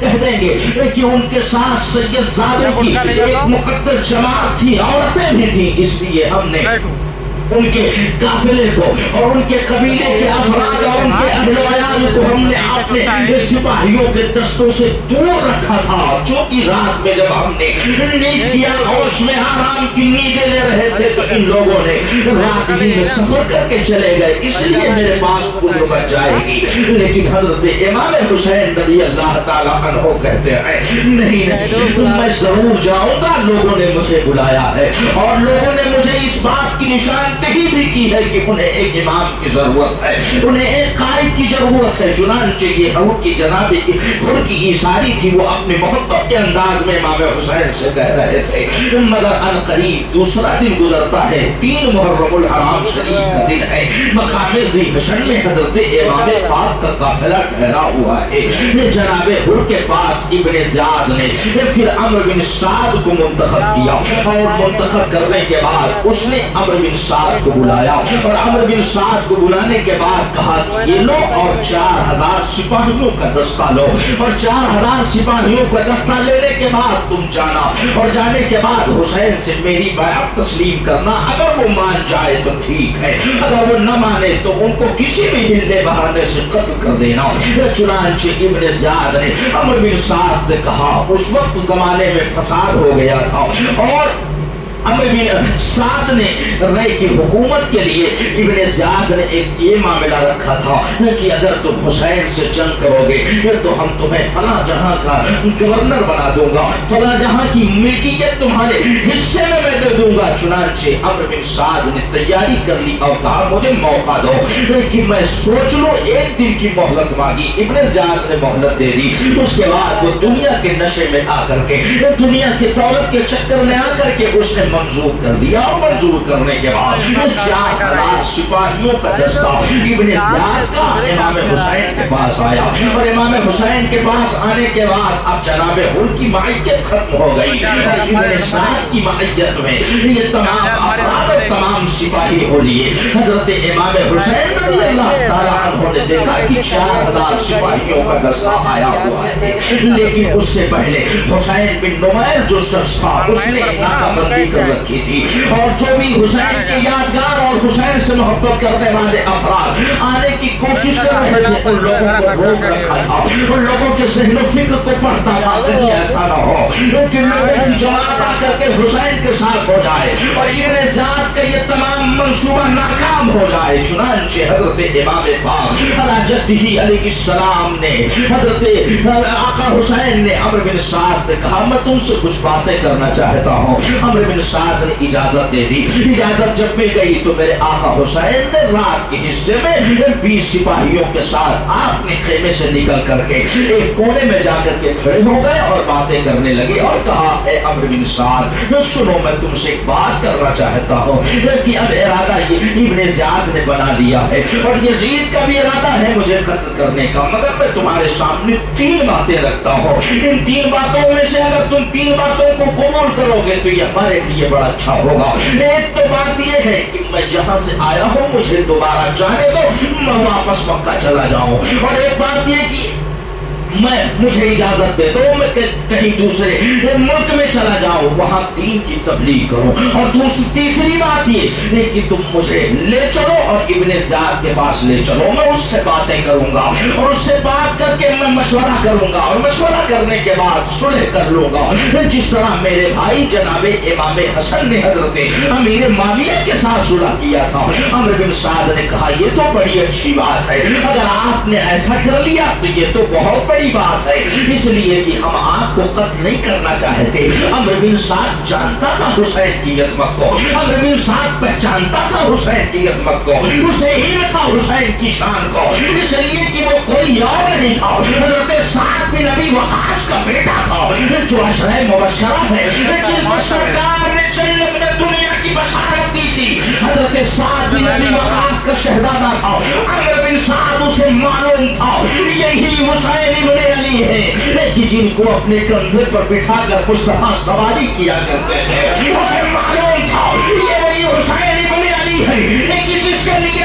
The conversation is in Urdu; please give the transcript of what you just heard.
کہہ دیں گے کہ ان کے ساتھ سیدزادوں کی ایک مقدس جماعت تھی، عورتیں بھی تھیں، اس لیے ہم نے ان کے قافلے کو اور ان کے قبیلے کے افراد اور ان کے اہل و عیال کو ہم نے اپنے سپاہیوں کے دستوں سے دور رکھا تھا، جو کہ رات میں جب ہم نے نیند کیا ہوش میں آرام کی نیندیں لے رہے تھے تو ان لوگوں نے رات ہی میں سفر کر کے چلے گئے، اس لیے میرے پاس عذر بچ جائے گی۔ لیکن حضرت امام حسین رضی اللہ تعالیٰ عنہ کہتے ہیں نہیں میں ضرور جاؤں گا، لوگوں نے مجھے بلایا ہے اور لوگوں نے مجھے اس بات کی نشان دہی بھی کی ہے کہ انہیں ایک امام کی ضرورت ہے، انہیں ایک قائد کی ضرورت ہے۔ چنانچہ یہ حضور کی جناب حر کی عیساری تھی، وہ اپنے محبت کے انداز میں امام حسین سے کہہ رہے تھے مگر ان قریب دوسرا دن گزرتا ہے، 3 محرم الحرام شریف کا دن ہے، مقام ذی حشن میں حضرت امام پاک کا قافلہ ٹھہرا ہوا ہے۔ جناب حر کے پاس ابن زیاد نے پھر عمرو بن سعد کو منتخب کیا اور منتخب کرنے کے بعد اس نے عمرو بن سعد کو بلایا اور عمرو بن سعد کو بلانے کے بعد کہا کہ یہ لو اور 4000 سپاہیوں کا دستہ لو، اور 4000 سپاہیوں کا دستہ لینے کے بعد تم جانا اور جانے کے بعد حسین سے میری بیعت تسلیم کرنا، اگر وہ مان جائے تو ٹھیک ہے، اگر وہ نہ مانے تو ان کو کسی بھی ہلنے بہانے سے قتل کر دینا۔ چنانچہ ابن زیاد نے عمرو بن سعد سے کہا، اس وقت زمانے میں فساد ہو گیا تھا اور عمرو بن سعد نے رے کی حکومت کے لیے ابن زیاد نے ایک یہ معاملہ رکھا تھا کہ اگر تم حسین سے جنگ کرو گے پھر تو ہم تمہیں فلاں جہاں کا گورنر بنا دوں گا، فلاں جہاں کی ملکیت تمہارے حصے میں دے دوں گا۔ چنانچہ عمرو بن سعد نے تیاری کر لی اور کہا مجھے موقع دو کہ میں سوچ لوں، 1 دن کی مہلت مانگی، ابن زیاد نے مہلت دے دی۔ اس کے بعد وہ دنیا کے نشے میں آ کر کے، دنیا کی دولت کے چکر میں آ کر کے اس نے منظور کر دیا اور منظور کرنے کے بعد 4000 سپاہیوں کا دستہ ابن زیاد کا امام حسین کے پاس آیا اور امام حسین کے پاس آنے کے بعد اب جناب حر کی معیت ختم ہو گئی اور ابن سعد کی معیت میں یہ تمام افراد اور تمام سپاہی ہو لیے۔ حضرت امام حسین رضی اللہ تعالیٰ عنہ نے دیکھا کہ 4000 سپاہیوں کا دستہ آیا ہوا ہے، لیکن اس سے پہلے حسین بن نمیر جو شخص تھا اس نے ناکہ بندی کر رکھی تھی اور جو بھی حسین کے یادگار اور حسین سے محبت کرنے والے افراد آنے کی کوشش کر رہے تھے ان لوگوں کو روک رکھا تھا، ان لوگوں کے ذہن و فکر کو پڑھتا تھا کہیں ایسا نہ ہو کہ لوگوں کی جماعت آ کر کے حسین کے ساتھ ہو جائے اور ابن زیاد کا یہ تمام منصوبہ ناکام ہو جائے۔ چنانچہ حضرت امام پاک علی جدہ علیہ السلام نے حضرت آقا حسین نے عمرو بن سعد سے کہا میں تم سے کچھ باتیں کرنا چاہتا ہوں۔ عمرو بن سعد نے اجازت دے دی۔ اجازت جب مل گئی تو میرے آقا حسین نے رات کے حصے میں 20 سپاہیوں کے ساتھ اپنے خیمے سے نکل کر کے ایک کونے میں جا کر کے کھڑے ہو گئے اور باتیں کرنے لگے اور کہا اے عمرو بن سعد سنو میں تم سے ایک بات کرنا چاہتا ہوں کہ اب ارادہ یہ ابن زیاد نے بنا لیا ہے اور یزید کا بھی ارادہ ہے مجھے قتل کرنے کا، مگر میں تمہارے سامنے 3 باتیں رکھتا ہوں، ان 3 باتوں میں سے اگر تم 3 باتوں کو قبول کرو گے تو یہ ہمارے لیے بڑا اچھا ہوگا۔ ایک تو بات یہ ہے کہ میں جہاں سے آیا ہوں مجھے دوبارہ جانے دو، میں واپس مکہ چلا جاؤں، اور ایک بات یہ کہ مجھے اجازت دے دو میں کہیں دوسرے ملک میں چلا جاؤں، وہاں دین کی تبلیغ کروں، اور تیسری بات یہ کہ تم مجھے لے چلو اور ابن زیاد کے پاس لے چلو، میں اس سے باتیں کروں گا اور اس سے بات کر کے میں مشورہ کروں گا اور مشورہ کرنے کے بعد صلح کر لوں گا، جس طرح میرے بھائی جناب امام حسن نے حضرت امیر معاویہ کے ساتھ صلح کیا تھا۔ عمرو بن سعد نے کہا یہ تو بڑی اچھی بات ہے، اگر آپ نے ایسا کر لیا تو یہ تو بہت بڑی بات ہے، اس لیے کہ ہم آپ کو قتل نہیں کرنا چاہتے۔ عمرو بن سعد جانتا تھا حسین کی عظمت کو، عمرو بن سعد پہچانتا تھا حسین کی عظمت کو، اسے ہی تھا حسین کی شان کو، اس لیے کہ وہ کوئی اور نہیں تھا، حضرت سعد بن ابی وقاص کا بیٹا تھا جو عشرہ مبشرہ ہے، جن کو سرکار نے جنت میں دنیا کی بشارت دی تھی۔ حضرت سعد بن ابی وقاص کا شہزادہ تھا، عمرو بن سعد اسے معلوم تھا یہی حسین ابن علی ہے کہ جن کو اپنے کندھے پر بٹھا کر مصطفیٰ سواری کیا کرتے تھے، اسے معلوم تھا یہ وہی حسین ابن علی ہے کہ جس کے لیے